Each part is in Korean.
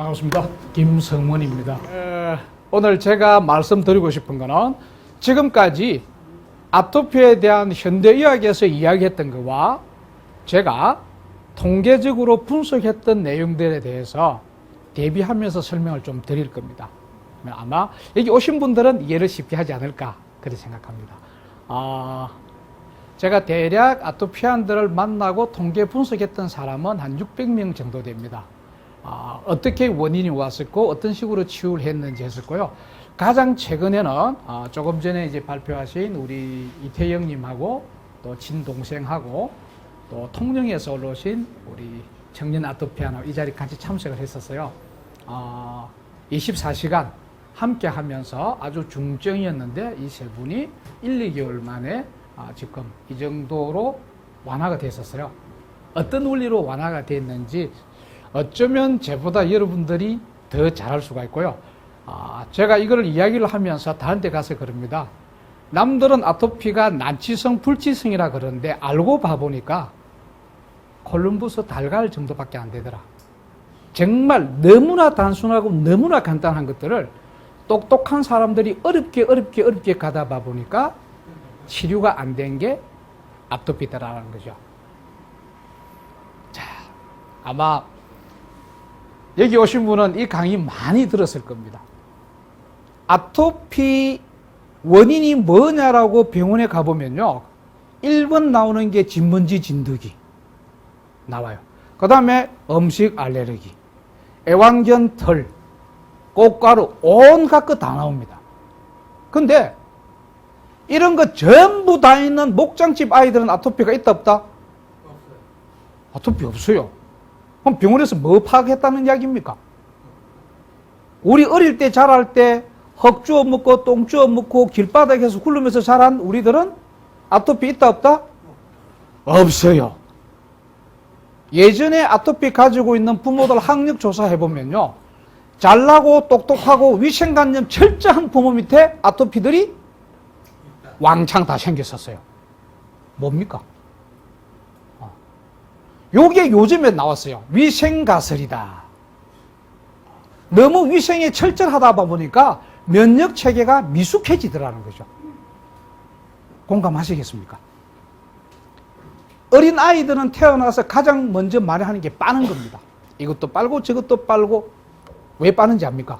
반갑습니다. 김성문입니다. 오늘 제가 말씀드리고 싶은 거는 지금까지 아토피에 대한 현대의학에서 이야기했던 것과 제가 통계적으로 분석했던 내용들에 대해서 대비하면서 설명을 좀 드릴 겁니다. 아마 여기 오신 분들은 이해를 쉽게 하지 않을까 그렇게 생각합니다. 제가 대략 아토피안들을 만나고 통계 분석했던 사람은 한 600명 정도 됩니다. 어떻게 원인이 왔었고 어떤 식으로 치유를 했는지 했었고요. 가장 최근에는 조금 전에 이제 발표하신 우리 이태영님하고 또 친동생하고 또 통영에서 올라오신 우리 청년 아토피안하고 이 자리 같이 참석을 했었어요. 24시간 함께 하면서 아주 중증이었는데 이 세 분이 1, 2개월 만에 지금 이 정도로 완화가 됐었어요. 어떤 원리로 완화가 됐는지 어쩌면 저보다 여러분들이 더 잘할 수가 있고요. 제가 이걸 이야기를 하면서 다른 데 가서 그럽니다. 남들은 아토피가 난치성, 불치성이라 그러는데 알고 봐보니까 콜럼버스 달걀 정도밖에 안 되더라. 정말 너무나 단순하고 너무나 간단한 것들을 똑똑한 사람들이 어렵게 가다 봐보니까 치료가 안 된 게 아토피다라는 거죠. 자, 아마 여기 오신 분은 이 강의 많이 들었을 겁니다. 아토피 원인이 뭐냐라고 병원에 가보면요. 1번 나오는 게 진먼지 진드기 나와요. 그 다음에 음식 알레르기, 애완견 털, 꽃가루, 온갖 거 다 나옵니다. 근데 이런 거 전부 다 있는 목장집 아이들은 아토피가 있다 없다? 없어요. 아토피 없어요. 그럼 병원에서 뭐 파악했다는 이야기입니까? 우리 어릴 때 자랄 때 흙 주워 먹고 똥 주워 먹고 길바닥에서 굴르면서 자란 우리들은 아토피 있다 없다? 없어요. 예전에 아토피 가지고 있는 부모들 학력 조사해보면요. 잘나고 똑똑하고 위생관념 철저한 부모 밑에 아토피들이 왕창 다 생겼었어요. 뭡니까? 요게 요즘에 나왔어요. 위생가설이다. 너무 위생에 철저하다 보니까 면역 체계가 미숙해지더라는 거죠. 공감하시겠습니까? 어린 아이들은 태어나서 가장 먼저 많이 하는 게 빠는 겁니다. 이것도 빨고 저것도 빨고. 왜 빠는지 압니까?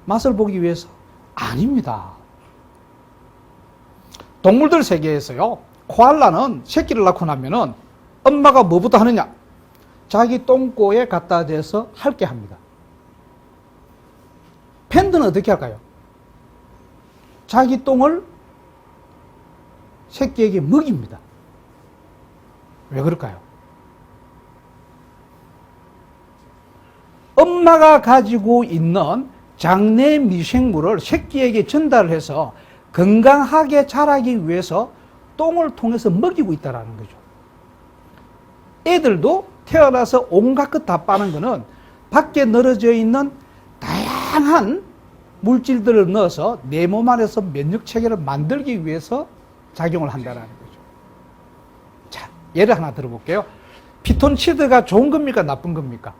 맛을 보기 위해서? 아닙니다. 동물들 세계에서요, 코알라는 새끼를 낳고 나면은 엄마가 뭐부터 하느냐? 자기 똥꼬에 갖다 대서 핥게 합니다. 팬더는 어떻게 할까요? 자기 똥을 새끼에게 먹입니다. 왜 그럴까요? 엄마가 가지고 있는 장내 미생물을 새끼에게 전달을 해서 건강하게 자라기 위해서 똥을 통해서 먹이고 있다는 거죠. 애들도 태어나서 온갖 것 다 빠는 거는 밖에 늘어져 있는 다양한 물질들을 넣어서 내 몸 안에서 면역 체계를 만들기 위해서 작용을 한다는 거죠. 자, 예를 하나 들어볼게요. 피톤치드가 좋은 겁니까? 나쁜 겁니까?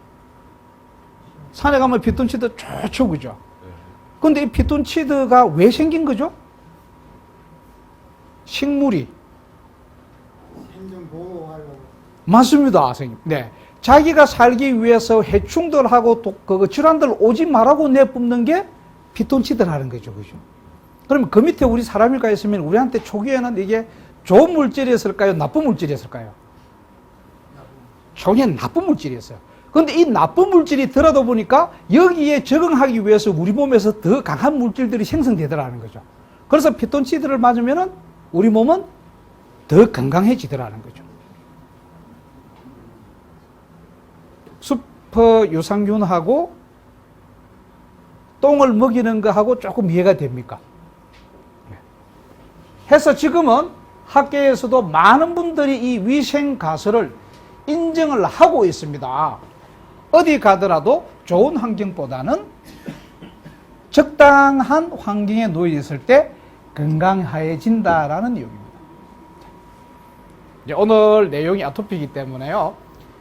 산에 가면 피톤치드 좋죠, 그죠? 근데 이 피톤치드가 왜 생긴 거죠? 식물이. 생존 보호하려고. 맞습니다, 선생님. 네. 자기가 살기 위해서 해충들하고 질환들 오지 말라고 내뿜는 게 피톤치드라는 거죠, 그죠? 그러면 그 밑에 우리 사람일까 했으면 우리한테 초기에는 이게 좋은 물질이었을까요? 나쁜 물질이었을까요? 초기에는 나쁜 물질이었어요. 그런데 이 나쁜 물질이 들어다 보니까 여기에 적응하기 위해서 우리 몸에서 더 강한 물질들이 생성되더라는 거죠. 그래서 피톤치드를 맞으면은 우리 몸은 더 건강해지더라는 거죠. 슈퍼 유산균하고 똥을 먹이는 거하고 조금 이해가 됩니까? 해서 지금은 학계에서도 많은 분들이 이 위생 가설을 인정을 하고 있습니다. 어디 가더라도 좋은 환경보다는 적당한 환경에 놓여 있을 때 건강해진다라는 내용입니다. 이제 오늘 내용이 아토피이기 때문에요.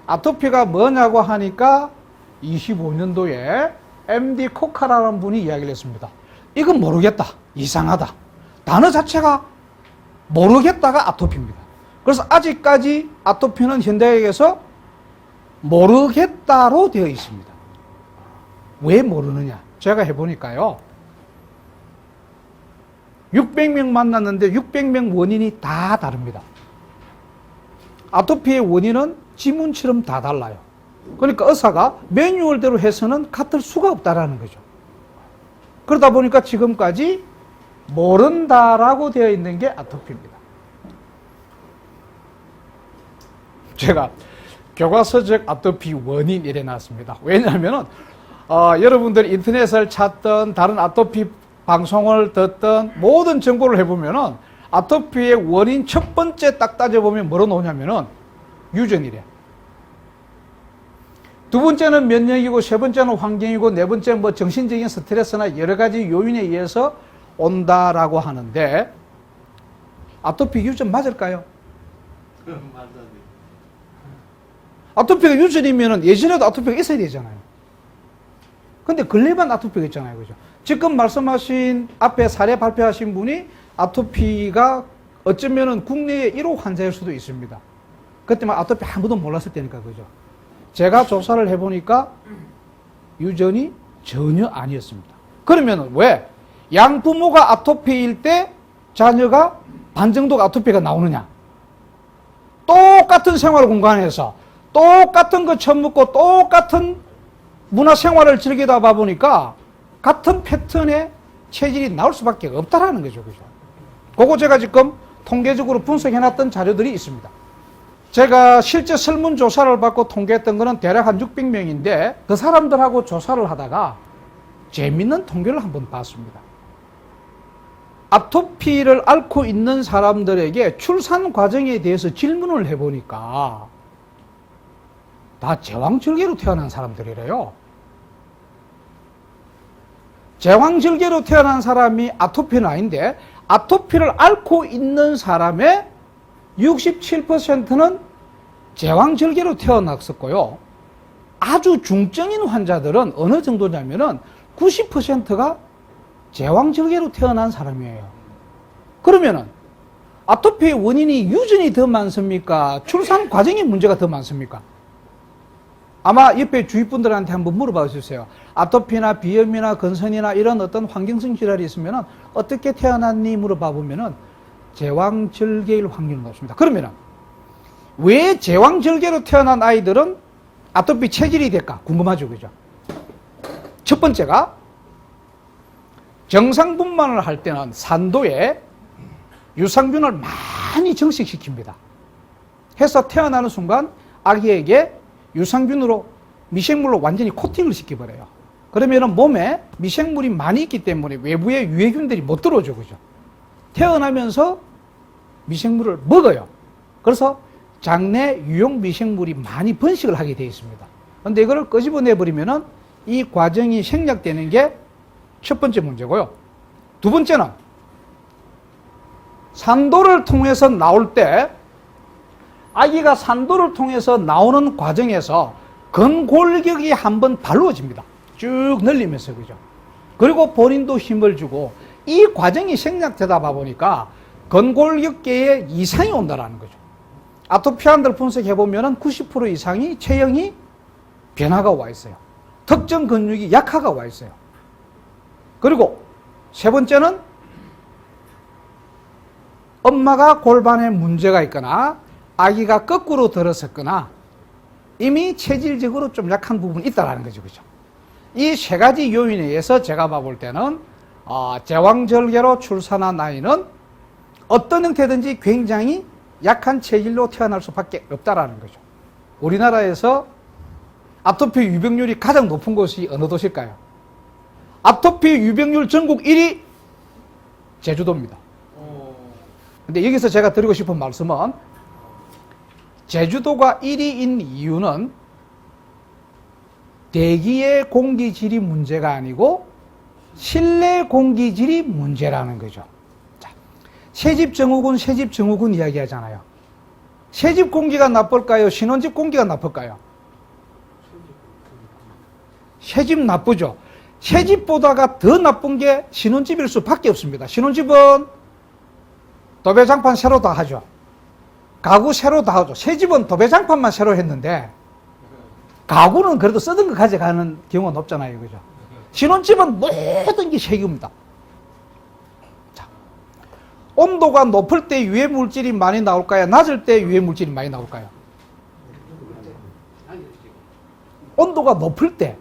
아토피가 뭐냐고 하니까 25년도에 MD 코카라는 분이 이야기를 했습니다. 이건 모르겠다. 이상하다. 단어 자체가 모르겠다가 아토피입니다. 그래서 아직까지 아토피는 현대학에서 모르겠다로 되어 있습니다. 왜 모르느냐? 제가 해보니까요. 600명 만났는데 600명 원인이 다 다릅니다. 아토피의 원인은 지문처럼 다 달라요. 그러니까 의사가 매뉴얼대로 해서는 같을 수가 없다라는 거죠. 그러다 보니까 지금까지 모른다라고 되어 있는 게 아토피입니다. 제가 교과서적 아토피 원인 이래 놨습니다. 왜냐하면 여러분들이 인터넷을 찾던 다른 아토피 방송을 듣던 모든 정보를 해보면은 아토피의 원인 첫 번째 딱 따져보면 뭐로 나오냐면은 유전이래. 두 번째는 면역이고 세 번째는 환경이고 네 번째는 뭐 정신적인 스트레스나 여러 가지 요인에 의해서 온다라고 하는데 아토피 유전 맞을까요? 아토피가 유전이면은 예전에도 아토피가 있어야 되잖아요. 근데 근래만 아토피가 있잖아요. 그죠? 지금 말씀하신 앞에 사례 발표하신 분이 아토피가 어쩌면은 국내의 1호 환자일 수도 있습니다. 그때만 아토피 아무도 몰랐을 때니까. 그죠? 제가 조사를 해보니까 유전이 전혀 아니었습니다. 그러면 왜 양부모가 아토피일 때 자녀가 반 정도가 아토피가 나오느냐? 똑같은 생활 공간에서 똑같은 거 처먹고 똑같은 문화생활을 즐기다 보니까 같은 패턴의 체질이 나올 수밖에 없다라는 거죠. 그죠? 그거 제가 지금 통계적으로 분석해놨던 자료들이 있습니다. 제가 실제 설문조사를 받고 통계했던 거는 대략 한 600명인데 그 사람들하고 조사를 하다가 재밌는 통계를 한번 봤습니다. 아토피를 앓고 있는 사람들에게 출산 과정에 대해서 질문을 해보니까 다 제왕절개로 태어난 사람들이래요. 제왕절개로 태어난 사람이 아토피는 아닌데 아토피를 앓고 있는 사람의 67%는 제왕절개로 태어났었고요. 아주 중증인 환자들은 어느 정도냐면은 90%가 제왕절개로 태어난 사람이에요. 그러면은 아토피의 원인이 유전이 더 많습니까? 출산 과정의 문제가 더 많습니까? 아마 옆에 주위 분들한테 한번 물어봐 주세요. 아토피나 비염이나 건선이나 이런 어떤 환경성 질환이 있으면은 어떻게 태어났니? 물어봐 보면은 제왕절개일 확률이 높습니다. 그러면은 왜 제왕절개로 태어난 아이들은 아토피 체질이 될까? 궁금하죠, 그죠? 첫 번째가 정상분만을 할 때는 산도에 유산균을 많이 증식시킵니다. 해서 태어나는 순간 아기에게 유산균으로 미생물로 완전히 코팅을 시켜버려요. 그러면 몸에 미생물이 많이 있기 때문에 외부의 유해균들이 못 들어오죠. 그죠? 태어나면서 미생물을 먹어요. 그래서 장내 유용 미생물이 많이 번식을 하게 되어 있습니다. 그런데 이거를 끄집어내버리면 이 과정이 생략되는 게 첫 번째 문제고요. 두 번째는 산도를 통해서 나올 때 아기가 산도를 통해서 나오는 과정에서 근골격이 한번 발루어집니다. 쭉 늘리면서. 그죠? 그리고 본인도 힘을 주고 이 과정이 생략되다 보니까 근골격계에 이상이 온다는 거죠. 아토피환들 분석해보면 90% 이상이 체형이 변화가 와 있어요. 특정 근육이 약화가 와 있어요. 그리고 세 번째는 엄마가 골반에 문제가 있거나 아기가 거꾸로 들어섰거나 이미 체질적으로 좀 약한 부분이 있다는 거죠. 그죠? 이 세 가지 요인에 의해서 제가 봐볼 때는 제왕절개로 출산한 아이는 어떤 형태든지 굉장히 약한 체질로 태어날 수밖에 없다는 거죠. 우리나라에서 아토피 유병률이 가장 높은 곳이 어느 도시일까요? 아토피 유병률 전국 1위 제주도입니다. 근데 여기서 제가 드리고 싶은 말씀은 제주도가 1위인 이유는 대기의 공기질이 문제가 아니고 실내 공기질이 문제라는 거죠. 자, 새집 증후군 이야기 하잖아요. 새집 공기가 나쁠까요? 신혼집 공기가 나쁠까요? 새집 나쁘죠. 새집보다가 더 나쁜 게 신혼집일 수밖에 없습니다. 신혼집은 도배장판 새로 다 하죠. 가구 새로 다 하죠. 새집은 도배장판만 새로 했는데 가구는 그래도 쓰던 거 가져가는 경우는 없잖아요. 그죠? 신혼집은 모든 게 새깁니다. 자, 온도가 높을 때 유해 물질이 많이 나올까요? 낮을 때 유해 물질이 많이 나올까요? 온도가 높을 때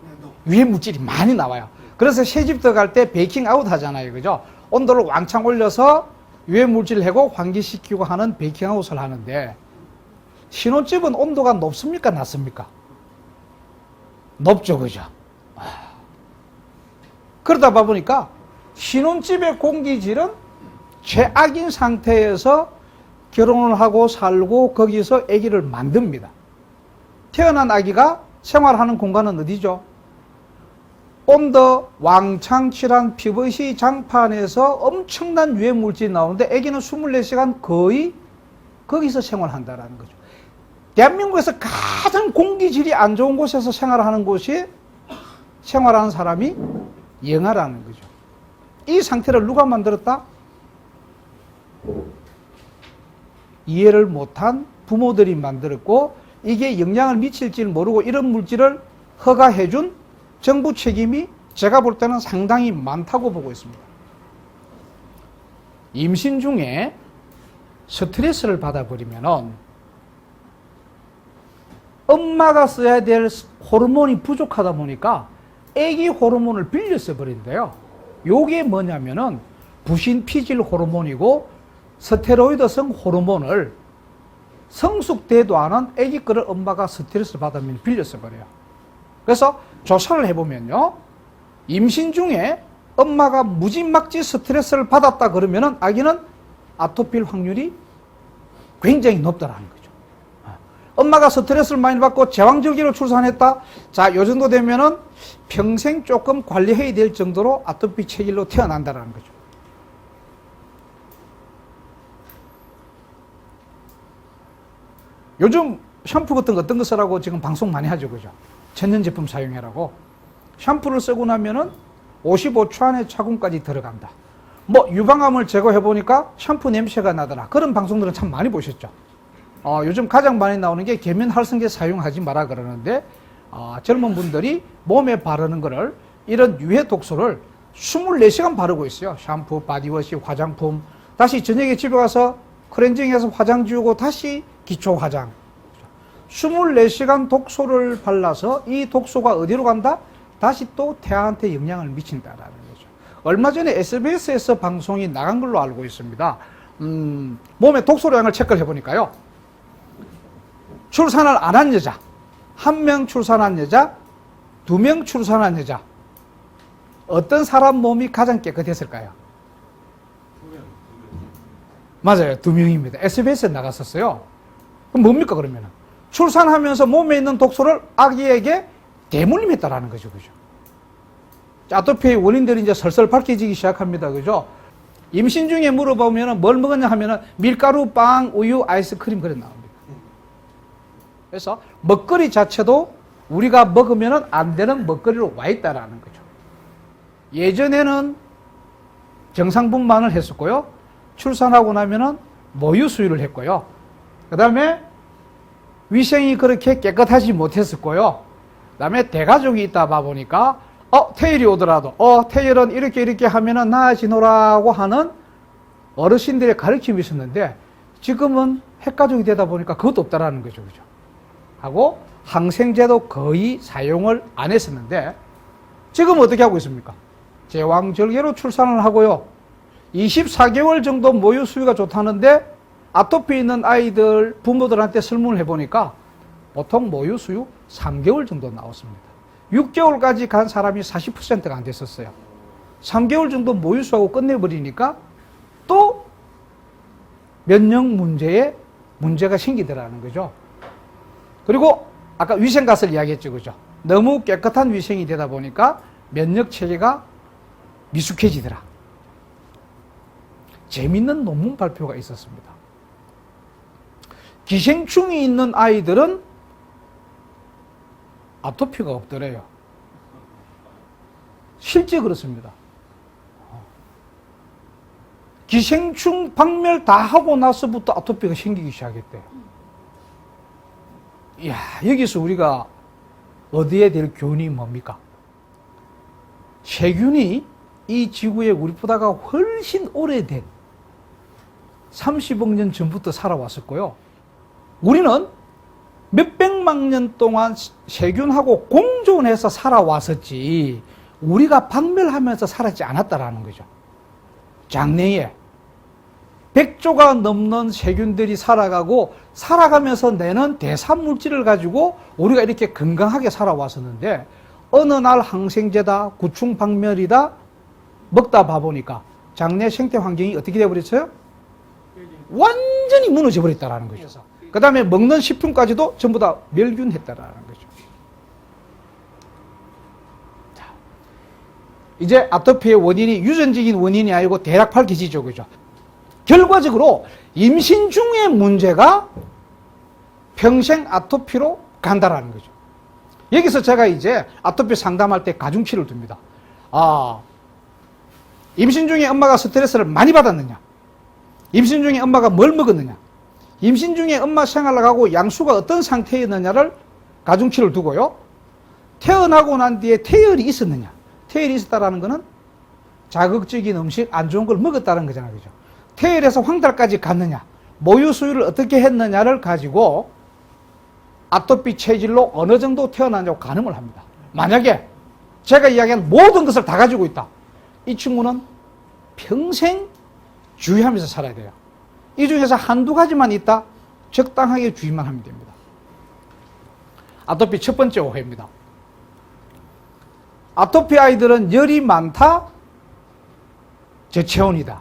유해 물질이 많이 나와요. 그래서 새집 들어갈 때 베이킹 아웃 하잖아요. 그죠? 온도를 왕창 올려서 유해 물질을 해고 환기시키고 하는 베이킹 아웃을 하는데 신혼집은 온도가 높습니까? 낮습니까? 높죠. 그죠? 그러다 보니까 신혼집의 공기질은 최악인 상태에서 결혼을 하고 살고 거기서 아기를 만듭니다. 태어난 아기가 생활하는 공간은 어디죠? 온도 왕창 칠한 PVC 장판에서 엄청난 유해 물질이 나오는데 아기는 24시간 거의 거기서 생활한다는 거죠. 대한민국에서 가장 공기질이 안 좋은 곳에서 생활하는 곳이 생활하는 사람이 영아라는 거죠. 이 상태를 누가 만들었다? 이해를 못한 부모들이 만들었고 이게 영향을 미칠지 모르고 이런 물질을 허가해준 정부 책임이 제가 볼 때는 상당히 많다고 보고 있습니다. 임신 중에 스트레스를 받아버리면은 엄마가 써야 될 호르몬이 부족하다 보니까 아기 호르몬을 빌려 써버린대요. 요게 뭐냐면은 부신피질 호르몬이고 스테로이드성 호르몬을 성숙되도 않은 아기 거를 엄마가 스트레스를 받으면 빌려 써버려요. 그래서 조사를 해보면요. 임신 중에 엄마가 무지막지 스트레스를 받았다 그러면은 아기는 아토피일 확률이 굉장히 높다는 거죠. 엄마가 스트레스를 많이 받고 제왕절개로 출산했다. 자, 요 정도 되면은 평생 조금 관리해야 될 정도로 아토피 체질로 태어난다는 거죠. 요즘 샴푸 같은 거 어떤 거 쓰라고 지금 방송 많이 하죠. 그죠? 천연 제품 사용해라고. 샴푸를 쓰고 나면은 55초 안에 착용까지 들어간다. 뭐 유방암을 제거해 보니까 샴푸 냄새가 나더라. 그런 방송들은 참 많이 보셨죠. 요즘 가장 많이 나오는 게 계면 활성제 사용하지 마라 그러는데 젊은 분들이 몸에 바르는 거를 이런 유해 독소를 24시간 바르고 있어요. 샴푸, 바디워시, 화장품. 다시 저녁에 집에 가서 클렌징해서 화장 지우고 다시 기초 화장. 24시간 독소를 발라서 이 독소가 어디로 간다? 다시 또 태아한테 영향을 미친다라는 거죠. 얼마 전에 SBS에서 방송이 나간 걸로 알고 있습니다. 몸의 독소량을 체크를 해보니까요. 출산을 안 한 여자, 1명 출산한 여자, 2명 출산한 여자, 어떤 사람 몸이 가장 깨끗했을까요? 맞아요. 2명입니다. SBS에 나갔었어요. 그럼 뭡니까, 그러면? 출산하면서 몸에 있는 독소를 아기에게 대물림했다라는 거죠. 그죠? 아토피의 원인들이 이제 설설 밝혀지기 시작합니다. 그죠? 임신 중에 물어보면 뭘 먹었냐 하면은 밀가루, 빵, 우유, 아이스크림 그래 나옵니다. 그래서 먹거리 자체도 우리가 먹으면 안 되는 먹거리로 와 있다라는 거죠. 예전에는 정상분만을 했었고요. 출산하고 나면은 모유 수유를 했고요. 그 다음에 위생이 그렇게 깨끗하지 못했었고요. 그 다음에 대가족이 있다 봐 보니까 태일이 오더라도 태일은 이렇게 하면은 나아지노라고 하는 어르신들의 가르침이 있었는데 지금은 핵가족이 되다 보니까 그것도 없다라는 거죠. 그죠? 하고 항생제도 거의 사용을 안 했었는데 지금 어떻게 하고 있습니까? 제왕절개로 출산을 하고요. 24개월 정도 모유 수유가 좋다는데 아토피 있는 아이들 부모들한테 설문을 해보니까 보통 모유 수유 3개월 정도 나왔습니다. 6개월까지 간 사람이 40%가 안 됐었어요. 3개월 정도 모유 수유하고 끝내버리니까 또 면역 문제에 문제가 생기더라는 거죠. 그리고 아까 위생가스를 이야기했죠. 그죠? 너무 깨끗한 위생이 되다 보니까 면역 체계가 미숙해지더라. 재밌는 논문 발표가 있었습니다. 기생충이 있는 아이들은 아토피가 없더래요. 실제 그렇습니다. 기생충 박멸 다 하고 나서부터 아토피가 생기기 시작했대요. 이야, 여기서 우리가 얻어야 될 교훈이 뭡니까? 세균이 이 지구에 우리보다가 훨씬 오래된 30억 년 전부터 살아왔었고요. 우리는 몇백만 년 동안 세균하고 공존해서 살아왔었지 우리가 박멸하면서 살았지 않았다라는 거죠. 장래에 100조가 넘는 세균들이 살아가면서 내는 대사물질을 가지고 우리가 이렇게 건강하게 살아왔었는데 어느 날 항생제다, 구충박멸이다 먹다 봐보니까 장내 생태 환경이 어떻게 되어버렸어요? 완전히 무너져 버렸다는 거죠. 그 다음에 먹는 식품까지도 전부 다 멸균했다라는 거죠. 자, 이제 아토피의 원인이 유전적인 원인이 아니고 대략 밝혀지죠. 그죠? 결과적으로 임신 중의 문제가 평생 아토피로 간다라는 거죠. 여기서 제가 이제 아토피 상담할 때 가중치를 둡니다. 임신 중에 엄마가 스트레스를 많이 받았느냐? 임신 중에 엄마가 뭘 먹었느냐? 임신 중에 엄마 생활을 하고 양수가 어떤 상태였느냐를 가중치를 두고요. 태어나고 난 뒤에 태열이 있었느냐? 태열이 있었다라는 것은 자극적인 음식, 안 좋은 걸 먹었다는 거잖아요. 그죠? 태열에서 황달까지 갔느냐? 모유 수유를 어떻게 했느냐를 가지고 아토피 체질로 어느 정도 태어나냐고 가늠을 합니다. 만약에 제가 이야기한 모든 것을 다 가지고 있다. 이 친구는 평생 주의하면서 살아야 돼요. 이 중에서 한두 가지만 있다. 적당하게 주의만 하면 됩니다. 아토피 첫 번째 오해입니다. 아토피 아이들은 열이 많다, 저체온이다.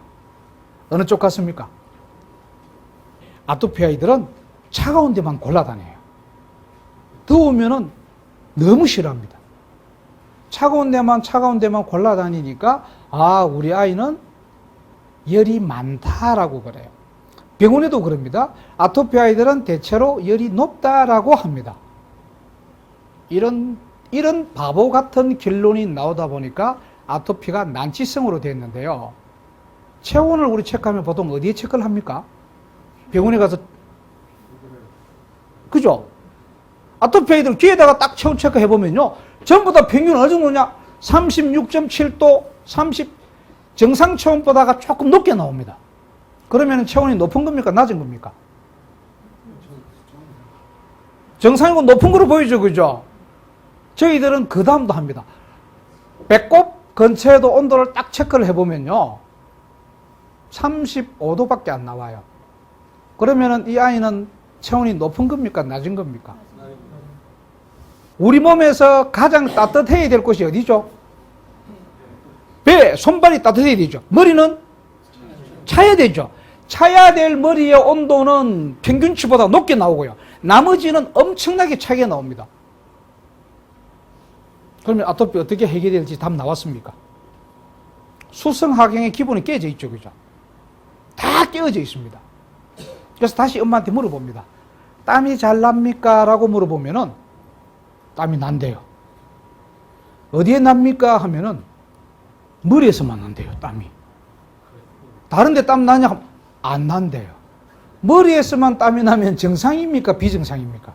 어느 쪽 같습니까? 아토피 아이들은 차가운 데만 골라다녀요. 더우면은 너무 싫어합니다. 차가운 데만 골라다니니까 우리 아이는 열이 많다라고 그래요. 병원에도 그럽니다. 아토피 아이들은 대체로 열이 높다라고 합니다. 이런 바보 같은 결론이 나오다 보니까 아토피가 난치성으로 됐는데요. 체온을 우리 체크하면 보통 어디에 체크를 합니까? 병원에 가서. 그죠? 아토피 아이들 귀에다가 딱 체온 체크해보면요. 전부 다 평균 어느 정도냐? 36.7도, 정상 체온보다가 조금 높게 나옵니다. 그러면 체온이 높은 겁니까? 낮은 겁니까? 정상이고 높은 거로 보이죠. 그죠? 저희들은 그 다음도 합니다. 배꼽 근처에도 온도를 딱 체크를 해보면요. 35도밖에 안 나와요. 그러면 이 아이는 체온이 높은 겁니까? 낮은 겁니까? 우리 몸에서 가장 따뜻해야 될 곳이 어디죠? 배, 손발이 따뜻해야 되죠. 머리는 차야 되죠. 차야 될 머리의 온도는 평균치보다 높게 나오고요. 나머지는 엄청나게 차게 나옵니다. 그러면 아토피 어떻게 해결될지 답 나왔습니까? 수성하경의 기본이 깨져 있죠. 그죠? 다 깨어져 있습니다. 그래서 다시 엄마한테 물어봅니다. 땀이 잘 납니까? 라고 물어보면은 땀이 난대요. 어디에 납니까? 하면은 머리에서만 난대요. 땀이. 다른 데 땀 나냐? 안 난대요. 머리에서만 땀이 나면 정상입니까? 비정상입니까?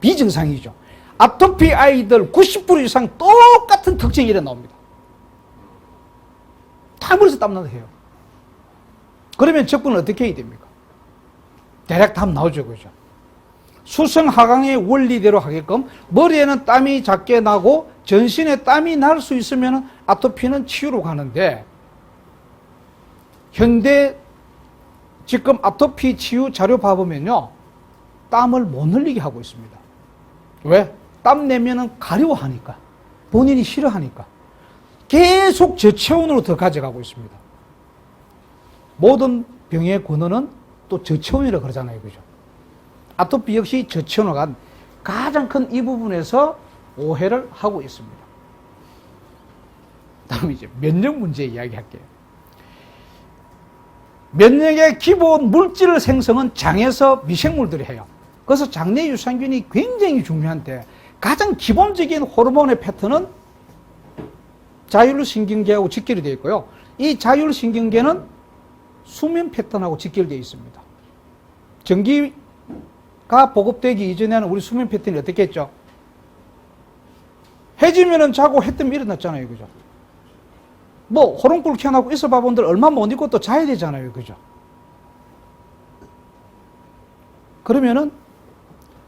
비정상이죠. 아토피 아이들 90% 이상 똑같은 특징이 일어납니다. 다 머리에서 땀 나도 해요. 그러면 적분을 어떻게 해야 됩니까? 대략 답 나오죠. 그죠? 수성하강의 원리대로 하게끔 머리에는 땀이 작게 나고 전신에 땀이 날 수 있으면 아토피는 치유로 가는데, 현대 지금 아토피 치유 자료 봐보면요, 땀을 못 흘리게 하고 있습니다. 왜? 땀 내면은 가려워하니까, 본인이 싫어하니까 계속 저체온으로 더 가져가고 있습니다. 모든 병의 근원은 또 저체온이라고 그러잖아요. 그죠? 아토피 역시 저체온으로 간 가장 큰 이 부분에서 오해를 하고 있습니다. 다음 이제 면역 문제 이야기할게요. 면역의 기본 물질을 생성은 장에서 미생물들이 해요. 그래서 장내 유산균이 굉장히 중요한데, 가장 기본적인 호르몬의 패턴은 자율신경계하고 직결이 되어 있고요. 이 자율신경계는 수면 패턴하고 직결되어 있습니다. 전기가 보급되기 이전에는 우리 수면 패턴이 어떻게 했죠? 해지면은 자고 해 뜨면 일어났잖아요. 그죠? 뭐, 호롱불 켜놓고 있어 봐본들 얼마 못 있고 또 자야 되잖아요. 그죠? 그러면은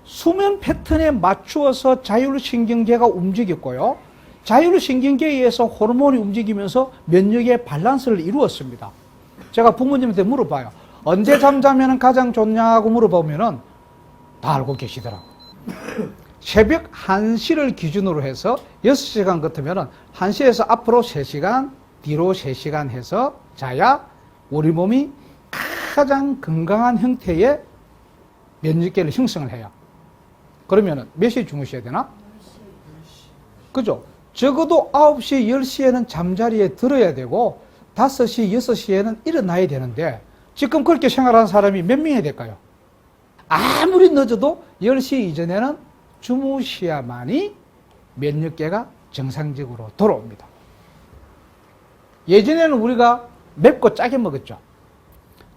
수면 패턴에 맞추어서 자율신경계가 움직였고요. 자율신경계에 의해서 호르몬이 움직이면서 면역의 밸런스를 이루었습니다. 제가 부모님한테 물어봐요. 언제 잠자면 가장 좋냐고 물어보면은 다 알고 계시더라고요. 새벽 1시를 기준으로 해서 6시간 같으면은 1시에서 앞으로 3시간, 뒤로 3시간 해서 자야 우리 몸이 가장 건강한 형태의 면역계를 형성을 해요. 그러면은 몇 시에 주무셔야 되나? 10시. 그죠? 적어도 9시, 10시에는 잠자리에 들어야 되고 5시, 6시에는 일어나야 되는데 지금 그렇게 생활하는 사람이 몇 명이 될까요? 아무리 늦어도 10시 이전에는 주무셔야만이 면역계가 정상적으로 돌아옵니다. 예전에는 우리가 맵고 짜게 먹었죠.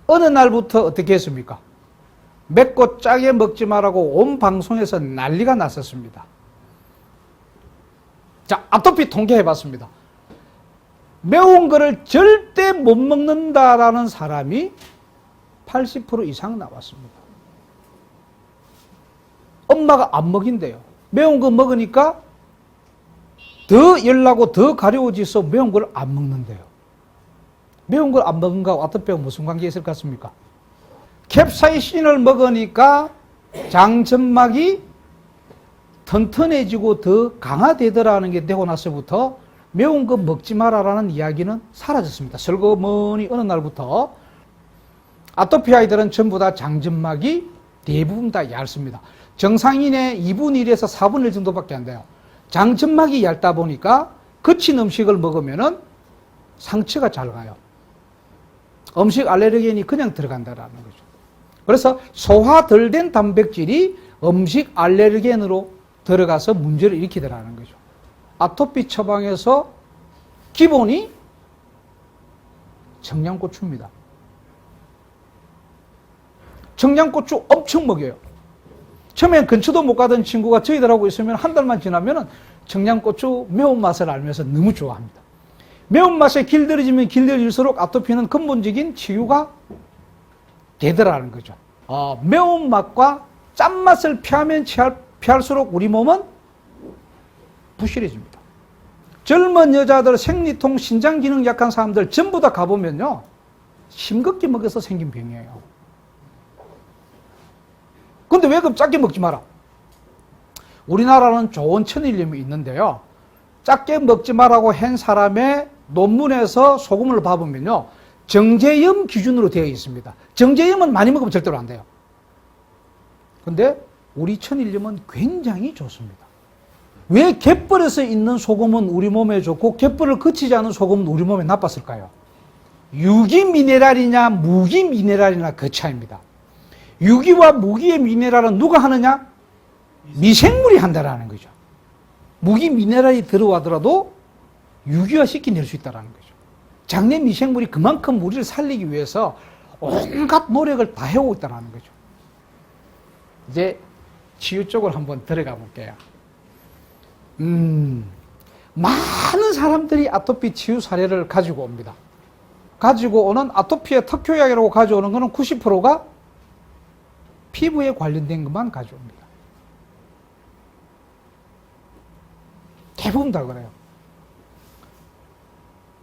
어느 날부터 어떻게 했습니까? 맵고 짜게 먹지 말라고 온 방송에서 난리가 났었습니다. 자, 아토피 통계해 봤습니다. 매운 거를 절대 못 먹는다라는 사람이 80% 이상 나왔습니다. 엄마가 안 먹인대요. 매운 거 먹으니까 더 열나고 더 가려워져서 매운 걸 안 먹는데요. 매운 걸 안 먹은 거하고 아토피가 무슨 관계 있을 것 같습니까? 캡사이신을 먹으니까 장점막이 튼튼해지고 더 강화되더라는 게 되고 나서부터 매운 거 먹지 마라라는 이야기는 사라졌습니다. 슬그머니 어느 날부터 아토피 아이들은 전부 다 장점막이 대부분 다 얇습니다. 정상인의 2분의 1에서 4분의 1 정도밖에 안 돼요. 장점막이 얇다 보니까 거친 음식을 먹으면은 상처가 잘 가요. 음식 알레르겐이 그냥 들어간다라는 거죠. 그래서 소화 덜 된 단백질이 음식 알레르겐으로 들어가서 문제를 일으키더라는 거죠. 아토피 처방에서 기본이 청양고추입니다. 청양고추 엄청 먹여요. 처음엔 근처도 못 가던 친구가 저희들하고 있으면 한 달만 지나면 청양고추 매운맛을 알면서 너무 좋아합니다. 매운맛에 길들여지면 길들일수록 아토피는 근본적인 치유가 되더라는 거죠. 매운맛과 짠맛을 피하면 피할수록 우리 몸은 부실해집니다. 젊은 여자들, 생리통, 신장기능 약한 사람들 전부 다 가보면요. 싱겁게 먹어서 생긴 병이에요. 근데 왜 그럼 작게 먹지 마라? 우리나라는 좋은 천일염이 있는데요. 작게 먹지 말라고 한 사람의 논문에서 소금을 봐보면요. 정제염 기준으로 되어 있습니다. 정제염은 많이 먹으면 절대로 안 돼요. 근데 우리 천일염은 굉장히 좋습니다. 왜 갯벌에서 있는 소금은 우리 몸에 좋고 갯벌을 거치지 않은 소금은 우리 몸에 나빴을까요? 유기 미네랄이냐 무기 미네랄이냐 그 차이입니다. 유기와 무기의 미네랄은 누가 하느냐? 미생물이 한다라는 거죠. 무기 미네랄이 들어가더라도 유기화 시켜낼 수 있다는 거죠. 장내 미생물이 그만큼 우리를 살리기 위해서 온갖 노력을 다 해오고 있다는 거죠. 이제 치유 쪽으로 한번 들어가 볼게요. 많은 사람들이 아토피 치유 사례를 가지고 옵니다. 가지고 오는 아토피의 특효약이라고 가져오는 것은 90%가 피부에 관련된 것만 가져옵니다. 대부분 다 그래요.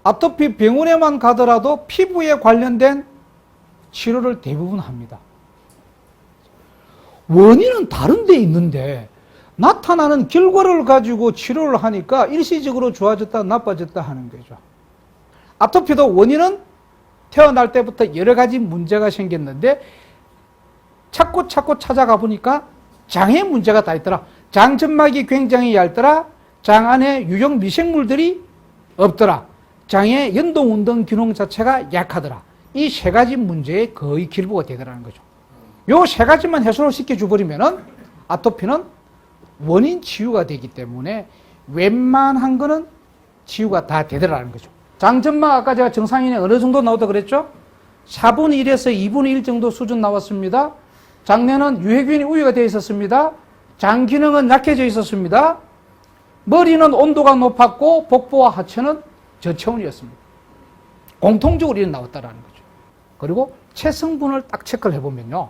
아토피 병원에만 가더라도 피부에 관련된 치료를 대부분 합니다. 원인은 다른 데 있는데 나타나는 결과를 가지고 치료를 하니까 일시적으로 좋아졌다 나빠졌다 하는 거죠. 아토피도 원인은 태어날 때부터 여러 가지 문제가 생겼는데 찾고 찾아가 보니까 장에 문제가 다 있더라. 장점막이 굉장히 얇더라. 장 안에 유용 미생물들이 없더라. 장의 연동운동 기능 자체가 약하더라. 이 세 가지 문제의 거의 길보가 되더라는 거죠. 요 세 가지만 해소를 시켜줘버리면은 아토피는 원인 치유가 되기 때문에 웬만한 거는 치유가 다 되더라는 거죠. 장점만 아까 제가 정상인이 어느 정도 나오다 그랬죠? 4분의 1에서 2분의 1 정도 수준 나왔습니다. 장내는 유해균이 우회가 되어 있었습니다. 장 기능은 약해져 있었습니다. 머리는 온도가 높았고 복부와 하체는 저체온이었습니다. 공통적으로 이렇게 나왔다는 거죠. 그리고 체성분을 딱 체크를 해보면요.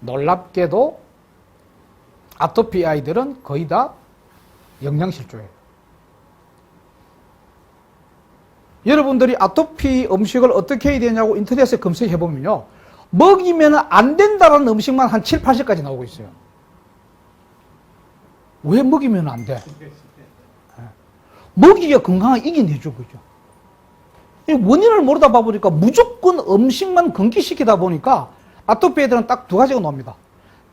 놀랍게도 아토피 아이들은 거의 다 영양실조예요. 여러분들이 아토피 음식을 어떻게 해야 되냐고 인터넷에 검색해보면요. 먹이면 안 된다는 음식만 한 7, 80가지 나오고 있어요. 왜 먹이면 안 돼? 먹이가 건강을 이겨내죠, 그죠? 원인을 모르다 보니까 무조건 음식만 건기시키다 보니까 아토피 애들은 딱 두 가지가 나옵니다.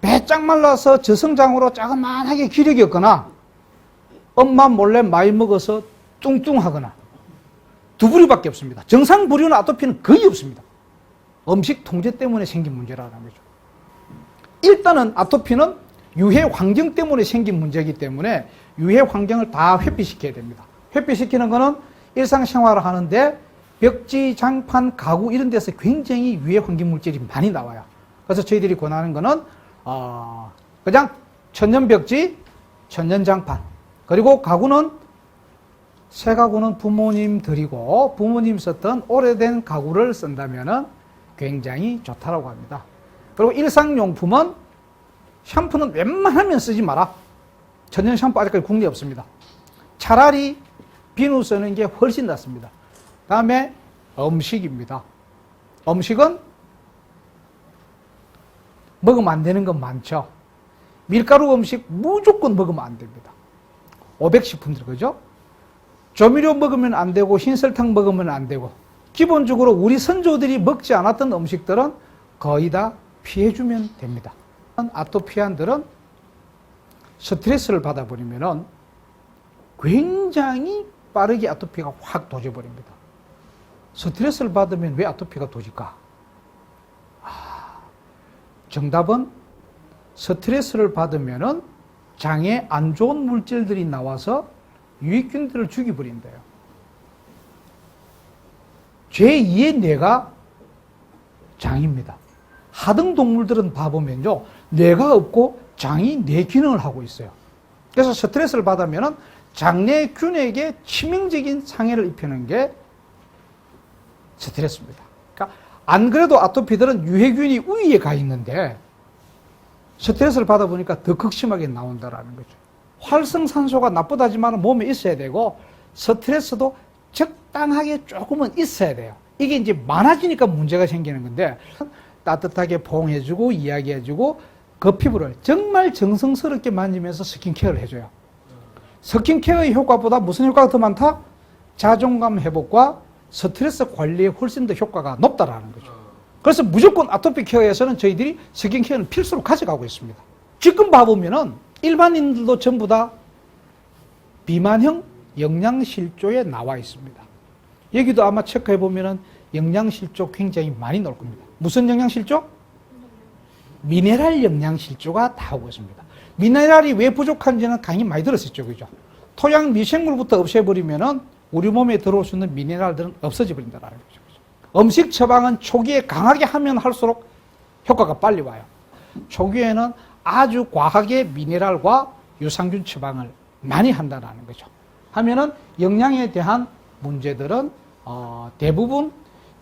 배짱 말라서 저성장으로 자그만하게 기력이 없거나 엄마 몰래 많이 먹어서 뚱뚱하거나 두 부류밖에 없습니다. 정상 부류는 아토피는 거의 없습니다. 음식 통제 때문에 생긴 문제라는 거죠. 일단은 아토피는 유해 환경 때문에 생긴 문제이기 때문에 유해 환경을 다 회피시켜야 됩니다. 회피시키는 거는 일상생활을 하는데 벽지, 장판, 가구 이런 데서 굉장히 유해 환경 물질이 많이 나와요. 그래서 저희들이 권하는 거는 그냥 천연 벽지, 천연 장판, 그리고 가구는 새 가구는 부모님 드리고 부모님 썼던 오래된 가구를 쓴다면 굉장히 좋다고 합니다. 그리고 일상용품은 샴푸는 웬만하면 쓰지 마라. 천연 샴푸 아직까지 국내에 없습니다. 차라리 비누 쓰는 게 훨씬 낫습니다. 다음에 음식입니다. 음식은 먹으면 안 되는 건 많죠. 밀가루 음식 무조건 먹으면 안 됩니다. 500식품들, 그죠? 조미료 먹으면 안 되고 흰설탕 먹으면 안 되고 기본적으로 우리 선조들이 먹지 않았던 음식들은 거의 다 피해주면 됩니다. 아토피안들은 스트레스를 받아버리면 굉장히 빠르게 아토피가 확 도져버립니다. 스트레스를 받으면 왜 아토피가 도질까? 정답은 스트레스를 받으면 장에 안 좋은 물질들이 나와서 유익균들을 죽여버린대요. 제2의 뇌가 장입니다. 하등 동물들은 봐보면요, 뇌가 없고 장이 뇌 기능을 하고 있어요. 그래서 스트레스를 받으면 장내 균에게 치명적인 상해를 입히는 게 스트레스입니다. 그러니까 안 그래도 아토피들은 유해균이 우위에 가 있는데 스트레스를 받아보니까 더 극심하게 나온다는 거죠. 활성산소가 나쁘다지만 몸에 있어야 되고 스트레스도 적당하게 조금은 있어야 돼요. 이게 이제 많아지니까 문제가 생기는 건데 따뜻하게 포옹해주고 이야기해주고 그 피부를 정말 정성스럽게 만지면서 스킨케어를 해줘요. 스킨케어의 효과보다 무슨 효과가 더 많다? 자존감 회복과 스트레스 관리에 훨씬 더 효과가 높다라는 거죠. 그래서 무조건 아토피 케어에서는 저희들이 스킨케어는 필수로 가져가고 있습니다. 지금 봐보면은 일반인들도 전부 다 비만형 영양실조에 나와 있습니다. 여기도 아마 체크해보면은 영양실조 굉장히 많이 나올 겁니다. 무슨 영양실조? 미네랄 영양실조가 다 오고 있습니다. 미네랄이 왜 부족한지는 강의 많이 들었었죠. 그죠? 토양 미생물부터 없애버리면은 우리 몸에 들어올 수 있는 미네랄들은 없어져 버린다는 거죠. 음식 처방은 초기에 강하게 하면 할수록 효과가 빨리 와요. 초기에는 아주 과하게 미네랄과 유산균 처방을 많이 한다는 거죠. 하면은 영양에 대한 문제들은 대부분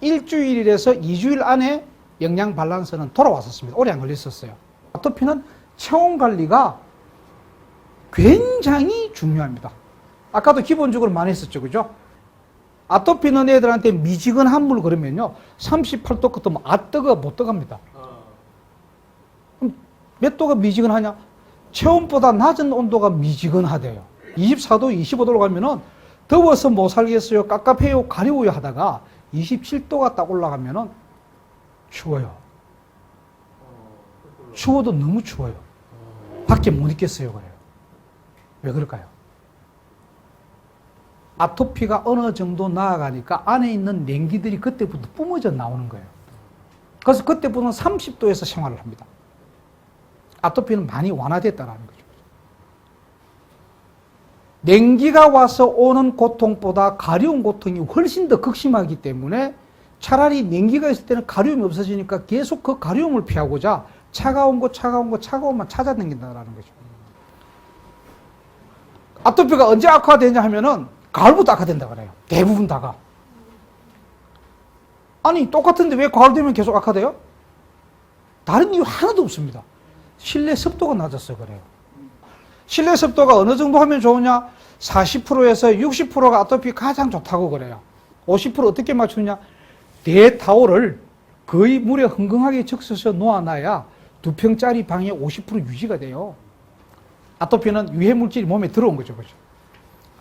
일주일에서 2주일 안에 영양 밸런스는 돌아왔었습니다. 오래 안 걸렸었어요. 아토피는 체온 관리가 굉장히 중요합니다. 아까도 기본적으로 많이 했었죠. 그죠? 아토피 있는 애들한테 미지근한 물 그러면요 38도 끝으면 뜨거 못 들어갑니다. 그럼 몇 도가 미지근하냐? 체온보다 낮은 온도가 미지근하대요. 24도, 25도로 가면은 더워서 못 살겠어요, 깝깝해요, 가려워요 하다가 27도가 딱 올라가면은 추워요. 추워도 너무 추워요. 밖에 못 있겠어요. 그래요. 왜 그럴까요? 아토피가 어느 정도 나아가니까 안에 있는 냉기들이 그때부터 뿜어져 나오는 거예요. 그래서 그때부터는 30도에서 생활을 합니다. 아토피는 많이 완화됐다는 거죠. 냉기가 와서 오는 고통보다 가려운 고통이 훨씬 더 극심하기 때문에 차라리 냉기가 있을 때는 가려움이 없어지니까 계속 그 가려움을 피하고자 차가운 것만 찾아다닌다는 거죠. 아토피가 언제 악화되냐 하면은 가을부터 악화된다 그래요. 대부분 다가. 아니 똑같은데 왜 가을 되면 계속 악화돼요? 다른 이유 하나도 없습니다. 실내 습도가 낮아서 그래요. 실내 습도가 어느 정도 하면 좋으냐? 40%에서 60%가 아토피 가장 좋다고 그래요. 50% 어떻게 맞추냐? 대타올을 거의 물에 흥건하게 적셔서 놓아놔야 2평짜리 방에 50% 유지가 돼요. 아토피는 유해물질이 몸에 들어온 거죠. 그죠?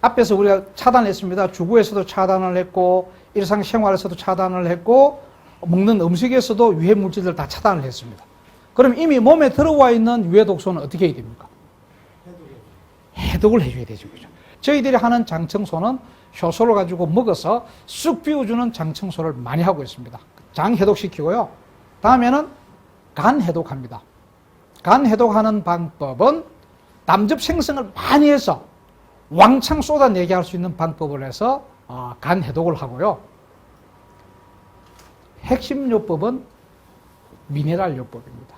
앞에서 우리가 차단했습니다. 주거에서도 차단을 했고, 일상생활에서도 차단을 했고, 먹는 음식에서도 유해물질들 다 차단을 했습니다. 그럼 이미 몸에 들어와 있는 유해독소는 어떻게 해야 됩니까? 해독을 해줘야 되죠. 그죠? 저희들이 하는 장청소는 효소를 가지고 먹어서 쑥 비워주는 장청소를 많이 하고 있습니다. 장 해독시키고요. 다음에는 간 해독합니다. 간 해독하는 방법은 담즙 생성을 많이 해서 왕창 쏟아내게 할 수 있는 방법을 해서 간 해독을 하고요. 핵심 요법은 미네랄 요법입니다.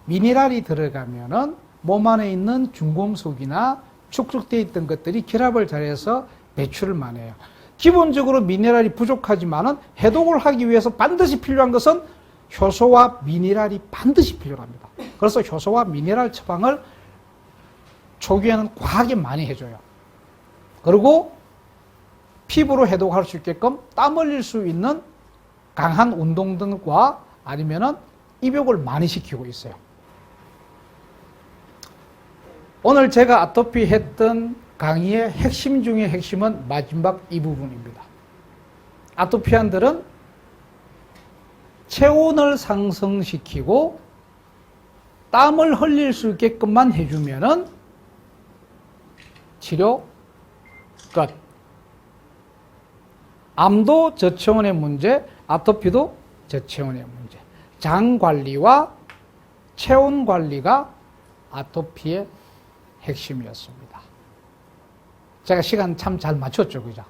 미네랄이 들어가면은 몸 안에 있는 중금속이나 축적되어 있던 것들이 결합을 잘해서 배출을 많이 해요. 기본적으로 미네랄이 부족하지만은 해독을 하기 위해서 반드시 필요한 것은 효소와 미네랄이 반드시 필요합니다. 그래서 효소와 미네랄 처방을 초기에는 과하게 많이 해줘요. 그리고 피부로 해독할 수 있게끔 땀 흘릴 수 있는 강한 운동 등과 아니면은 입욕을 많이 시키고 있어요. 오늘 제가 아토피 했던 강의의 핵심 중의 핵심은 마지막 이 부분입니다. 아토피안들은 체온을 상승시키고 땀을 흘릴 수 있게끔만 해주면은 치료 끝. 암도 저체온의 문제, 아토피도 저체온의 문제. 장 관리와 체온 관리가 아토피의 핵심이었습니다. 제가 시간 참 잘 맞췄죠, 그죠?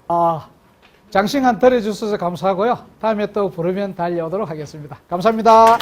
장시간 들어주셔서 감사하고요. 다음에 또 부르면 달려오도록 하겠습니다. 감사합니다.